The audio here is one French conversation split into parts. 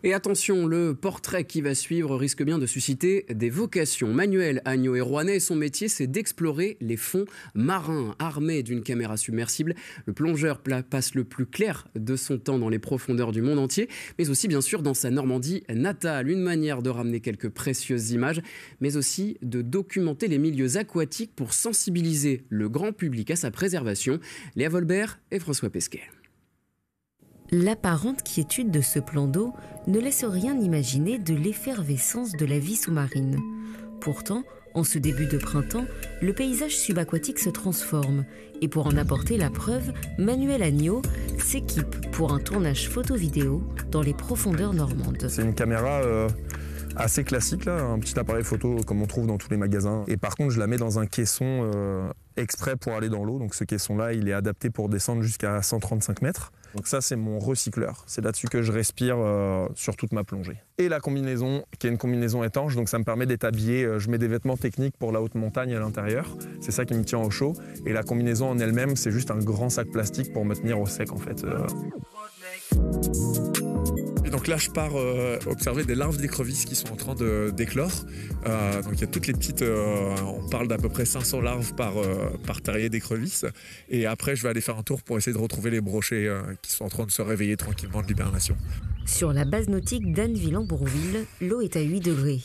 Et attention, le portrait qui va suivre risque bien de susciter des vocations. Manuel Agneau est rouennais et son métier, c'est d'explorer les fonds marins. Armé d'une caméra submersible, le plongeur passe le plus clair de son temps dans les profondeurs du monde entier, mais aussi bien sûr dans sa Normandie natale. Une manière de ramener quelques précieuses images, mais aussi de documenter les milieux aquatiques pour sensibiliser le grand public à sa préservation. Léa Volbert et François Pesquet. L'apparente quiétude de ce plan d'eau ne laisse rien imaginer de l'effervescence de la vie sous-marine. Pourtant, en ce début de printemps, le paysage subaquatique se transforme. Et pour en apporter la preuve, Manuel Agneau s'équipe pour un tournage photo-vidéo dans les profondeurs normandes. C'est une caméra assez classique, là, un petit appareil photo comme on trouve dans tous les magasins. Et par contre, je la mets dans un caisson exprès pour aller dans l'eau. Donc ce caisson-là, il est adapté pour descendre jusqu'à 135 mètres. Donc ça, c'est mon recycleur. C'est là-dessus que je respire sur toute ma plongée. Et la combinaison, qui est une combinaison étanche, donc ça me permet d'être habillé. Je mets des vêtements techniques pour la haute montagne à l'intérieur. C'est ça qui me tient au chaud. Et la combinaison en elle-même, c'est juste un grand sac plastique pour me tenir au sec, en fait. Et donc là, je pars observer des larves d'écrevisses qui sont en train d'éclore. Donc il y a toutes les petites, on parle d'à peu près 500 larves par terrier d'écrevisses. Et après, je vais aller faire un tour pour essayer de retrouver les brochets qui sont en train de se réveiller tranquillement de l'hibernation. Sur la base nautique d'Anneville-en-Bourville, l'eau est à 8 degrés.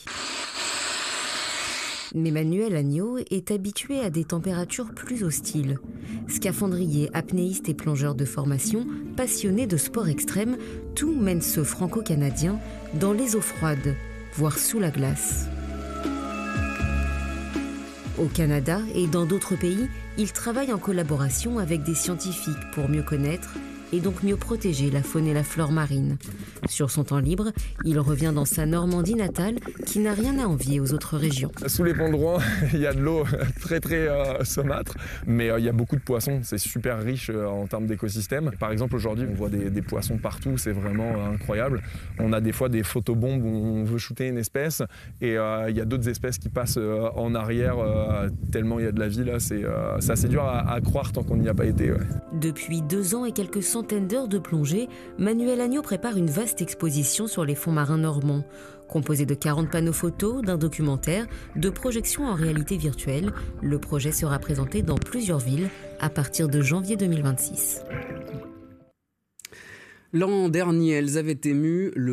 Mais Manuel Agneau est habitué à des températures plus hostiles. Scaphandrier, apnéiste et plongeur de formation, passionné de sport extrême, tout mène ce franco-canadien dans les eaux froides, voire sous la glace. Au Canada et dans d'autres pays, il travaille en collaboration avec des scientifiques pour mieux connaître et donc mieux protéger la faune et la flore marine. Sur son temps libre, il revient dans sa Normandie natale qui n'a rien à envier aux autres régions. Sous les ponts de Rouen, il y a de l'eau très saumâtre, mais il y a beaucoup de poissons. C'est super riche en termes d'écosystème. Par exemple, aujourd'hui, on voit des poissons partout, c'est vraiment incroyable. On a des fois des photobombes où on veut shooter une espèce et il y a d'autres espèces qui passent en arrière tellement il y a de la vie là. C'est assez dur à croire tant qu'on n'y a pas été. Ouais. Depuis 2 ans et quelques centaines d'heures de plongée, Manuel Agneau prépare une vaste exposition sur les fonds marins normands. Composée de 40 panneaux photos, d'un documentaire, de projections en réalité virtuelle, le projet sera présenté dans plusieurs villes à partir de janvier 2026. L'an dernier, elles avaient ému le